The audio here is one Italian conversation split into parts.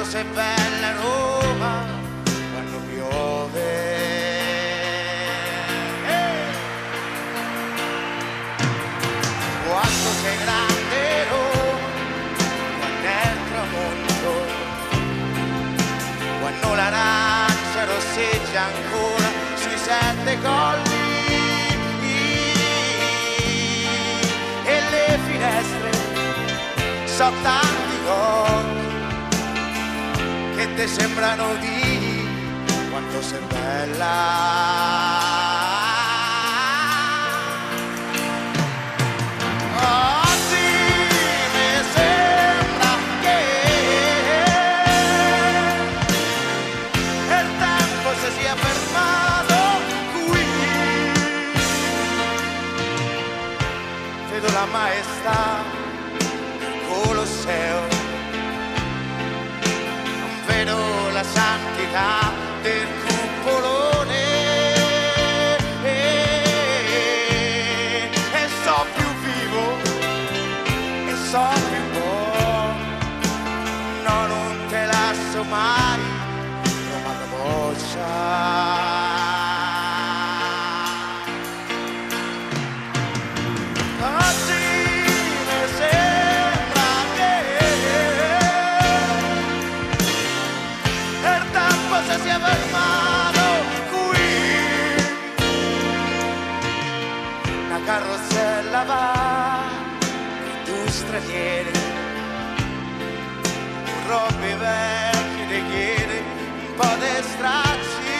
sei bella Roma, quando piove. Quando sei grande Roma, quando è il tramonto, quando l'arancia rosseggia ancora sui 7 colli e le finestre so tanti occhi che ti sembrano di quanto sei bella. Oggi mi sembra che il tempo si sia fermato qui. Vedo la maestà del Colosseo, non vedo la santità del cupolone e so più vivo e so più buono. No, non te lascio mai, Roma capoccia. Oggi mi sembra che il tempo si sia fermato qui. La carrozzella va, tu stranieri, un robbi vecchi ti chiede un po' di stracci.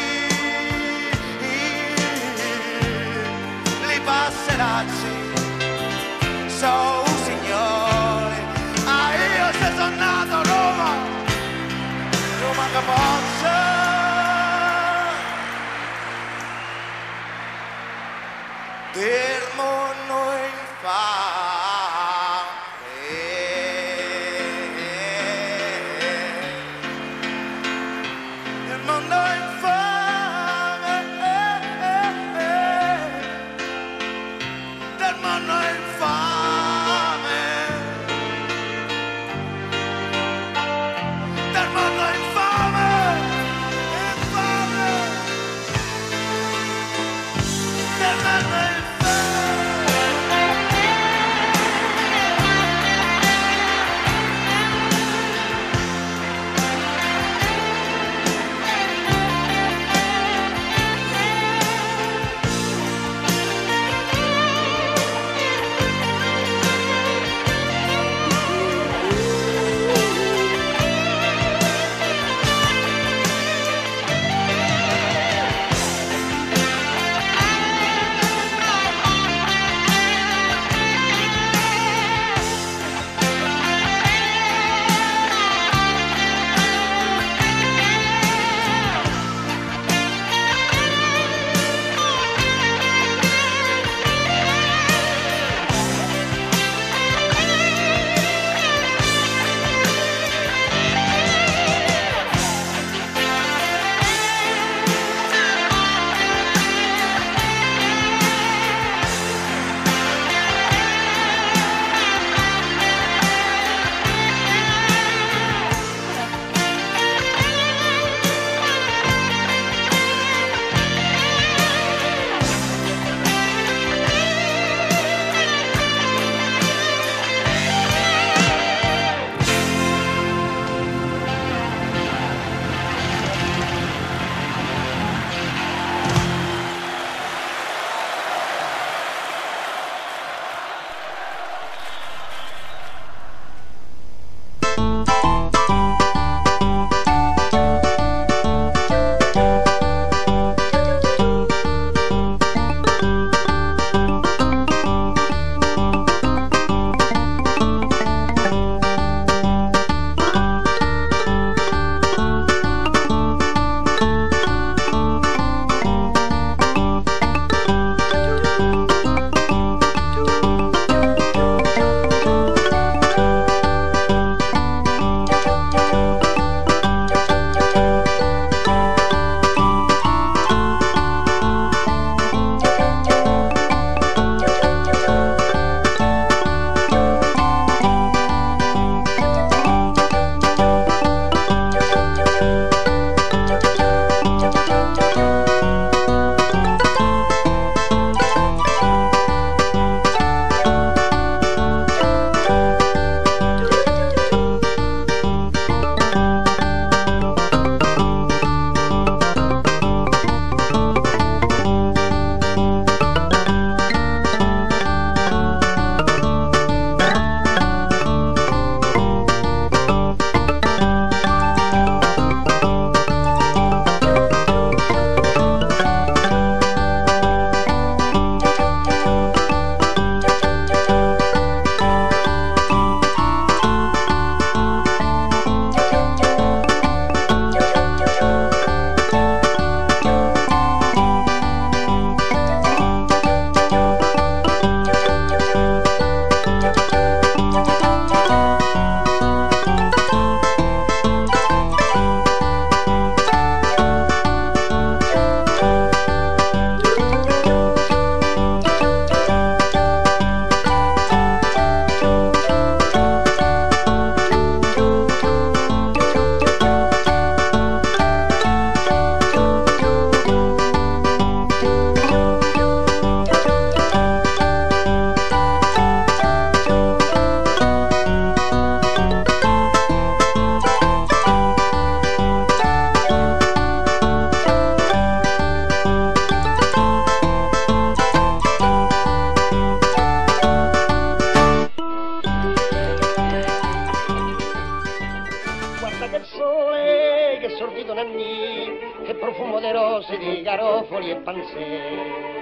che profumo di rose, di garofoli e panzè.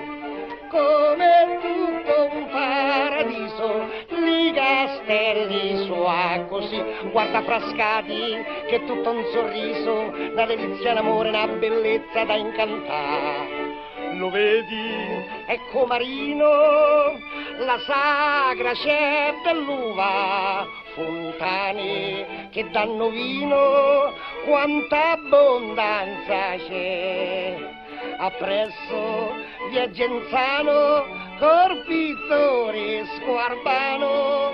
Come tutto un paradiso, li castelli sua così, guarda Frascati che è tutto un sorriso, una delizia, un amore, una bellezza da incantare. Lo vedi, ecco Marino, la sagra c'è dell'uva, fontane che danno vino, quanta abbondanza c'è. Appresso via Genzano, Corpittori e Squarbano,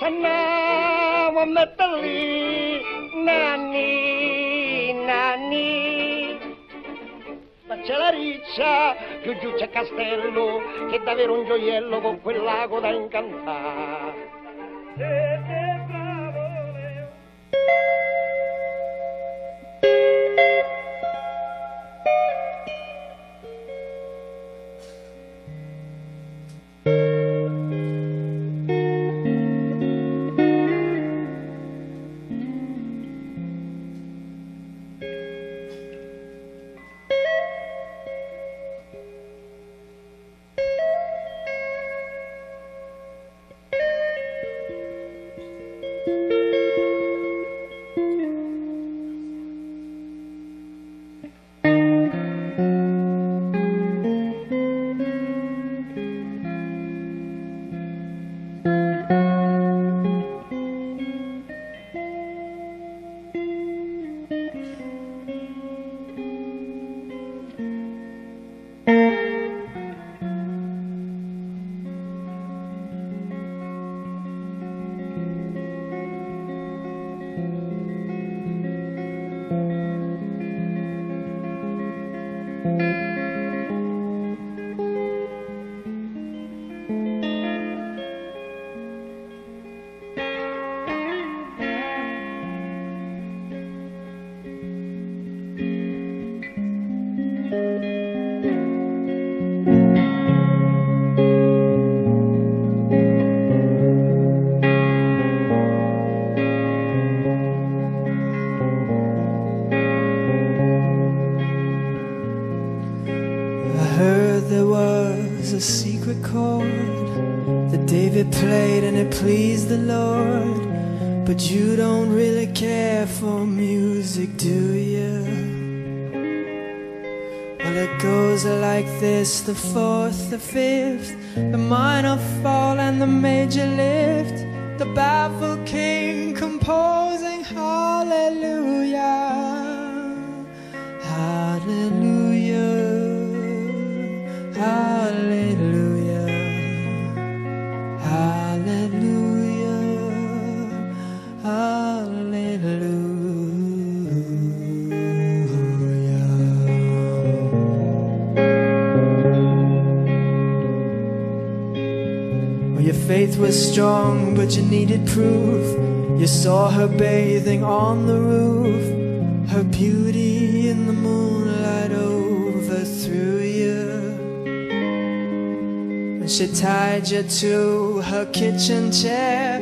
s'andiamo a metterli, nanni, nanni. Ma c'è la riccia, più giù c'è Castello, che è davvero un gioiello con quel lago da incantare. A secret chord that David played and it pleased the Lord. But you don't really care for music, do you? Well, it goes like this: the fourth, the fifth, the minor fall and the major lift, the baffled king composing hallelujah, hallelujah, hallelujah, hallelujah, hallelujah. Well, your faith was strong, but you needed proof. You saw her bathing on the roof, her beauty in the moonlight overthrew you. She tied you to her kitchen chair,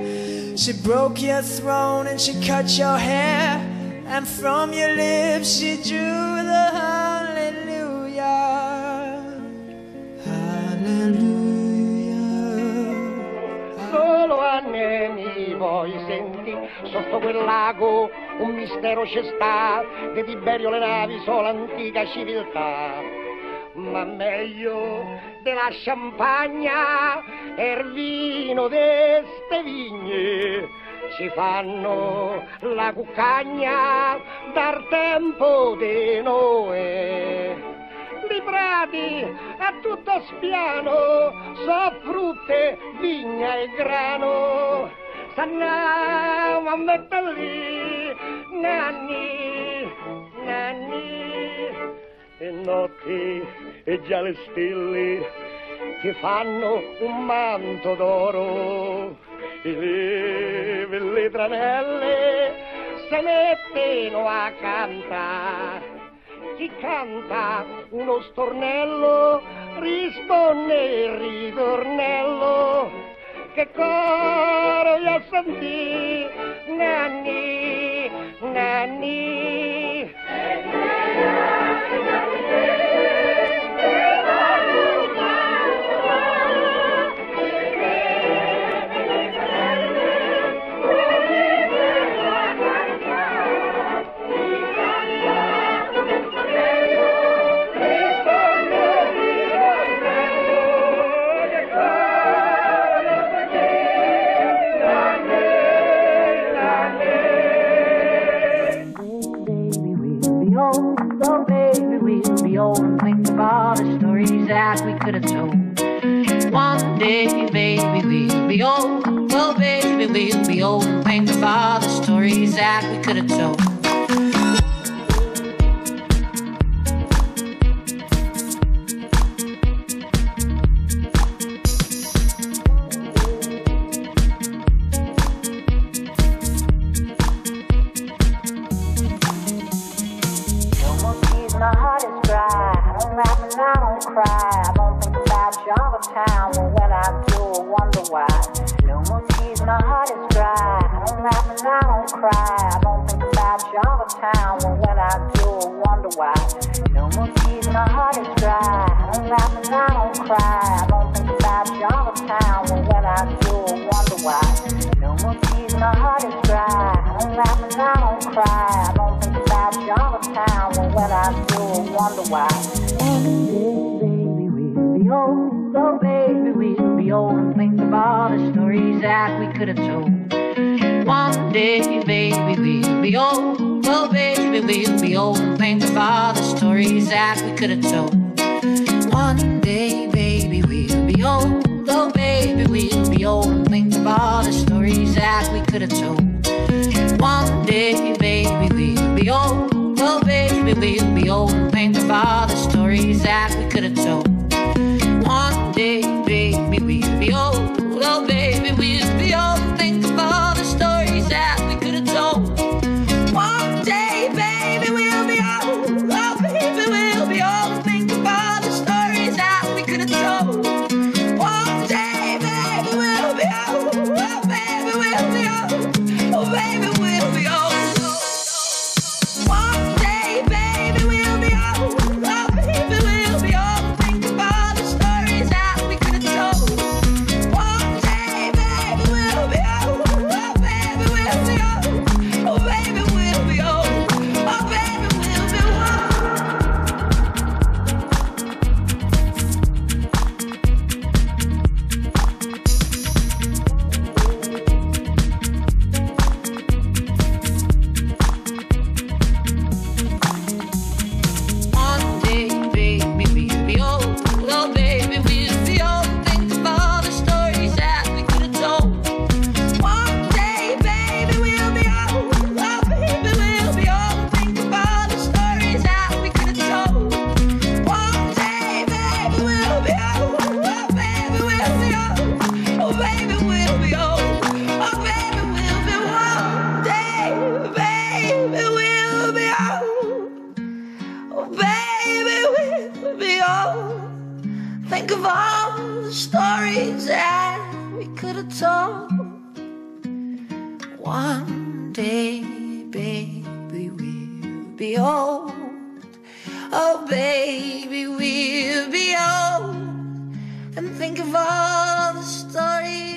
she broke your throne and she cut your hair, and from your lips she drew the hallelujah, hallelujah. Solo a Nemi voi senti, sotto quel lago un mistero c'è sta, di Tiberio le navi sono l'antica civiltà. Ma meglio della champagna e il vino d'este vigne ci fanno la cuccagna dal tempo di Noè. Di prati a tutto spiano so frutte, vigna e grano, s'andiamo a metterli nanni, nanni. E notti e già le stelle ti fanno un manto d'oro e le belle tranelle se mettono a cantare. Chi canta uno stornello risponde il ritornello, che coro io sentì nanni, nanni. we'll be old and think of all the stories that we could have told. One day, baby, we'll be old. Oh, baby, we'll be old and think of all the stories that we could have told. My heart is dry. I don't laugh and I don't cry. I don't think about you all the time. Well, when I do, I wonder why. No more tears. My heart is dry. I don't laugh and I don't cry. I don't think about you all the time. Well, when I do, I wonder why. No more tears. My heart is dry. I don't laugh and I don't cry. I don't think about you all the time. Well, when I do, I wonder why. No more tears. My heart is dry. I don't laugh and I don't cry. I don't think about you all the time. Well, when I do, I wonder why. Baby, we'll be old. Oh, baby, we'll be old and think of all the stories that we could have told. One day, baby, we'll be old. Oh, baby, we'll be old and think of all the stories that we could have told. One day, baby, we'll be old. Oh, baby, we'll be old and think of all the stories that we could have told. One day, baby, we'll be old. Oh, baby, we'll be old and think of all the stories that we could have told. One day, baby, we'll be old. Oh, baby, we'll be old and think of all the stories that we could have told. One day, baby, we'll be old. Oh, baby, we'll be old and think of all the stories that we could have told. One day, baby, we'll be old. Oh, baby, we'll be old. Oh, baby, we'll be old. One day, baby, we'll be old. Oh, baby, we'll be old. Think of all the stories that we could have told. One day, baby, we'll be old. Oh, baby, we'll be old. Oh, baby, we'll be old. Oh, baby, we'll be One day, baby, we'll be old. Oh, baby, we'll be old. Think of all the stories that we could have told. One day, baby, we'll be old. Oh, baby, we'll be old. Think of all the stories that we could have told. One day, baby, we'll be old. Oh, baby, we'll be old. Oh, baby, we'll be old. Oh, baby, we'll be one day, baby, we'll be old. Oh, baby, we'll be old. Think of all the stories that we could have told. One day, baby, we'll be old. Oh, baby, we'll be old. And think of all the stories.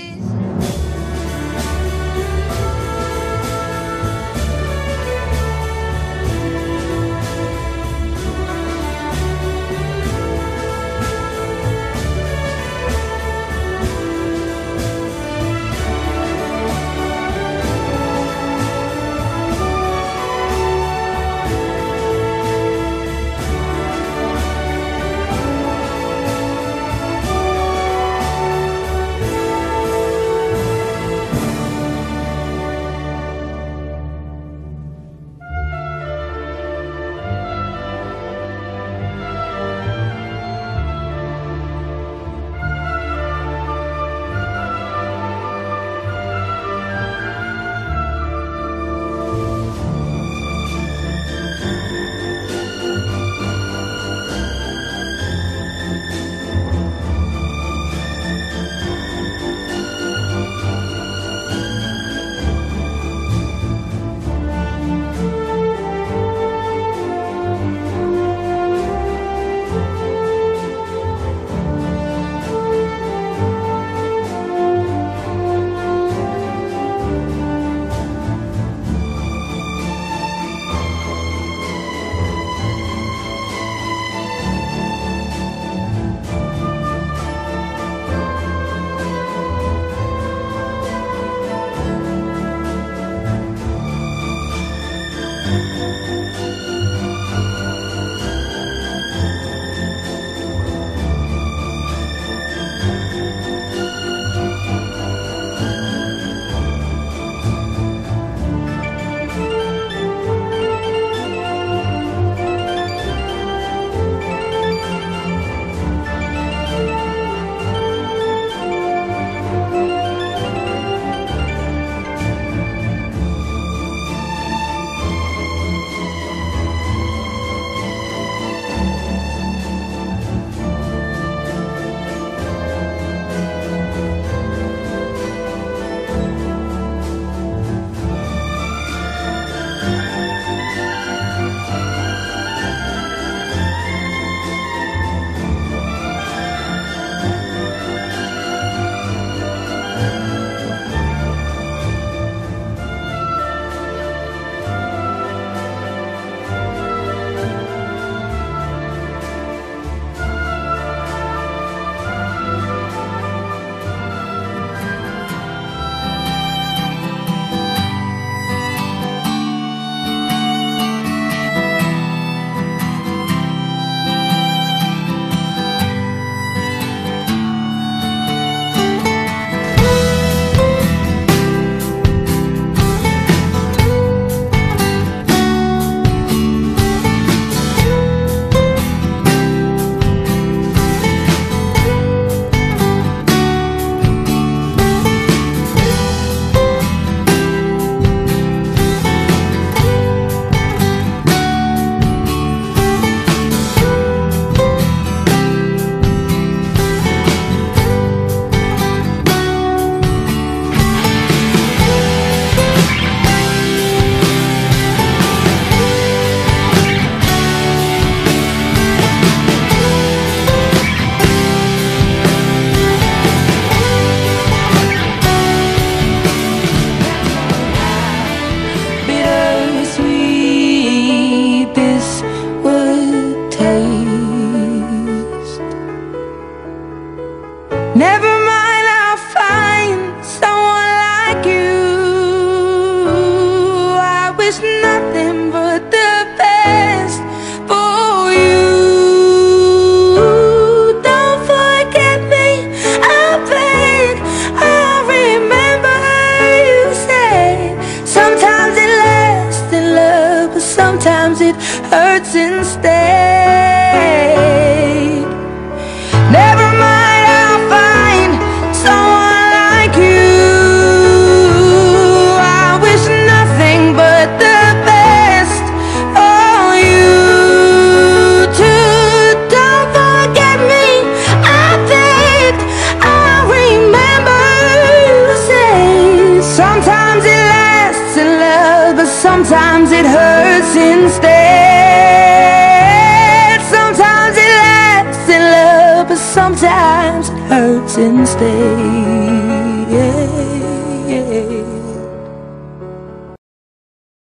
sometimes it hurts instead.